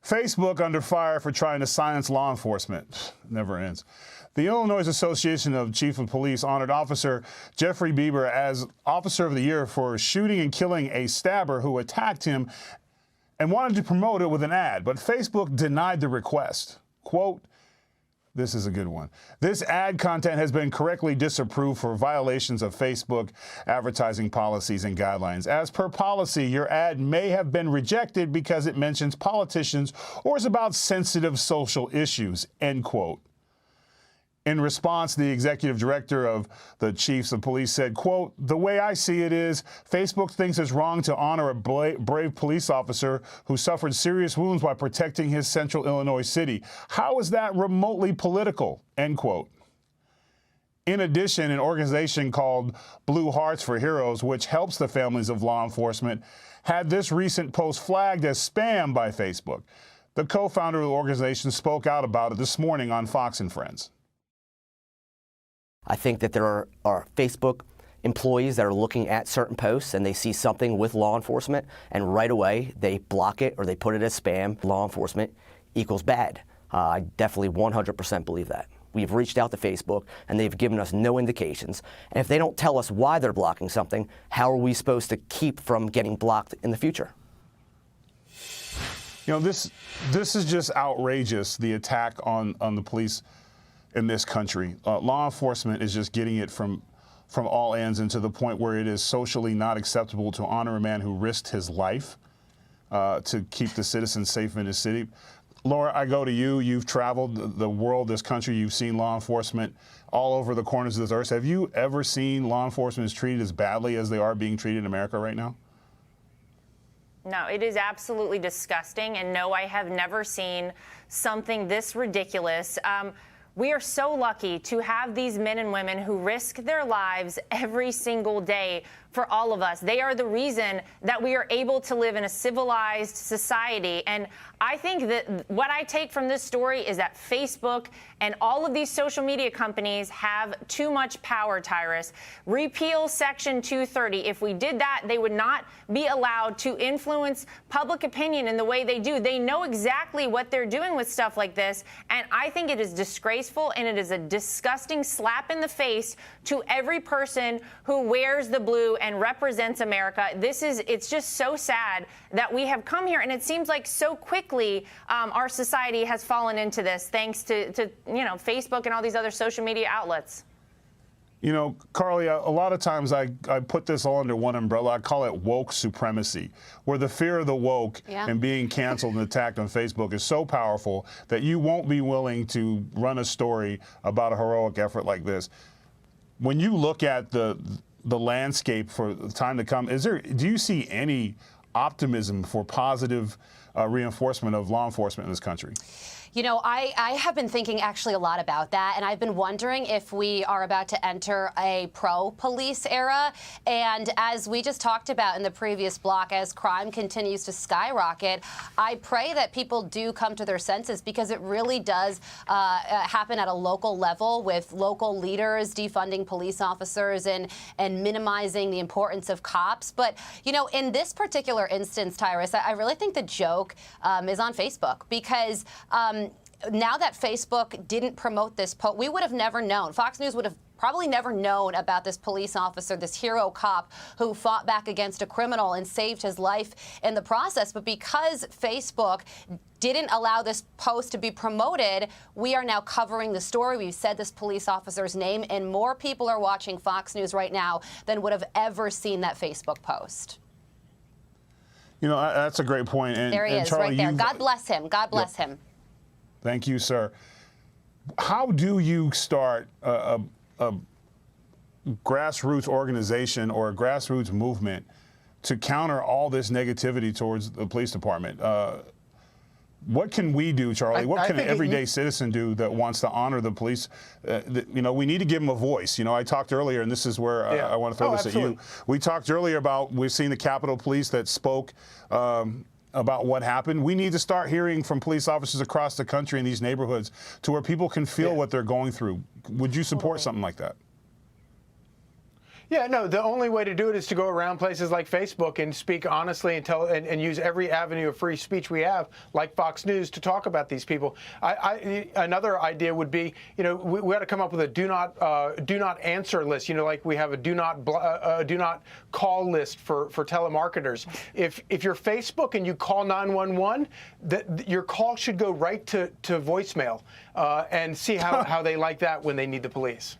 Facebook under fire for trying to silence law enforcement. Never ends. The Illinois Association of Chief of Police honored Officer Jeffrey Bieber as Officer of the Year for shooting and killing a stabber who attacked him and wanted to promote it with an ad, but Facebook denied the request. Quote, this is a good one. This ad content has been correctly disapproved for violations of Facebook advertising policies and guidelines. As per policy, your ad may have been rejected because it mentions politicians or is about sensitive social issues, end quote. In response, the executive director of the Chiefs of Police said, quote, the way I see it is Facebook thinks it's wrong to honor a brave police officer who suffered serious wounds by protecting his central Illinois city. How is that remotely political, end quote. In addition, an organization called Blue Hearts for Heroes, which helps the families of law enforcement, had this recent post flagged as spam by Facebook. The co-founder of the organization spoke out about it this morning on Fox and Friends. I think that there are Facebook employees that are looking at certain posts and they see something with law enforcement and right away they block it or they put it as spam. Law enforcement equals bad. I definitely 100% believe that. We've reached out to Facebook and they've given us no indications. And if they don't tell us why they're blocking something, how are we supposed to keep from getting blocked in the future? You know, this is just outrageous, the attack on the police in this country. Law enforcement is just getting it from all ends, and to the point where it is socially not acceptable to honor a man who risked his life to keep the citizens safe in his city. Laura, I go to you. You've traveled the world, this country. You've seen law enforcement all over the corners of this earth. Have you ever seen law enforcement treated as badly as they are being treated in America right now? No, it is absolutely disgusting. And no, I have never seen something this ridiculous. We are so lucky to have these men and women who risk their lives every single day for all of us. They are the reason that we are able to live in a civilized society. And I think that what I take from this story is that Facebook and all of these social media companies have too much power, Tyrus. Repeal Section 230. If we did that, they would not be allowed to influence public opinion in the way they do. They know exactly what they're doing with stuff like this. And I think it is disgraceful and it is a disgusting slap in the face to every person who wears the blue and represents America. It's just so sad that we have come here, and it seems like so quickly our society has fallen into this, thanks to Facebook and all these other social media outlets. You know, Carly, a lot of times I put this all under one umbrella. I call it woke supremacy, where the fear of the woke and being canceled and attacked on Facebook is so powerful that you won't be willing to run a story about a heroic effort like this. When you look at the landscape for the time to come, do you see any optimism for positive reinforcement of law enforcement in this country? You know, I have been thinking actually a lot about that, and I've been wondering if we are about to enter a pro-police era. And as we just talked about in the previous block, as crime continues to skyrocket, I pray that people do come to their senses, because it really does happen at a local level, with local leaders defunding police officers and minimizing the importance of cops. But, you know, in this particular instance, Tyrus, I really think the joke is on Facebook, because now that Facebook didn't promote this post, we would have never known. Fox News would have probably never known about this police officer, this hero cop who fought back against a criminal and saved his life in the process. But because Facebook didn't allow this post to be promoted, we are now covering the story. We've said this police officer's name, and more people are watching Fox News right now than would have ever seen that Facebook post. You know, that's a great point. And, there he is, Charlie, right there. God bless him. God bless him. Thank you, sir. How do you start a grassroots organization or a grassroots movement to counter all this negativity towards the police department? What can we do, Charlie? What can an everyday citizen do that wants to honor the police? You know, we need to give them a voice. You know, I talked earlier, and this is where I want to throw this at you. We talked earlier about, we've seen the Capitol Police that spoke about what happened. We need to start hearing from police officers across the country in these neighborhoods to where people can feel what they're going through. Would you support something like that? Yeah, no, the only way to do it is to go around places like Facebook and speak honestly and and use every avenue of free speech we have, like Fox News, to talk about these people. Another idea would be, you know, we ought to come up with a do not answer list. You know, like we have a do not call list for telemarketers. If you're Facebook and you call 911, your call should go right to voicemail, and see how they like that when they need the police.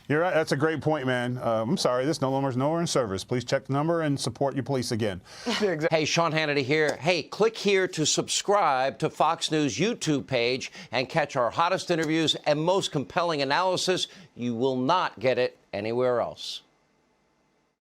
You're right. That's a great point, man. I'm sorry. This no longer is nowhere in service. Please check the number and support your police again. Hey, Sean Hannity here. Hey, click here to subscribe to Fox News YouTube page and catch our hottest interviews and most compelling analysis. You will not get it anywhere else.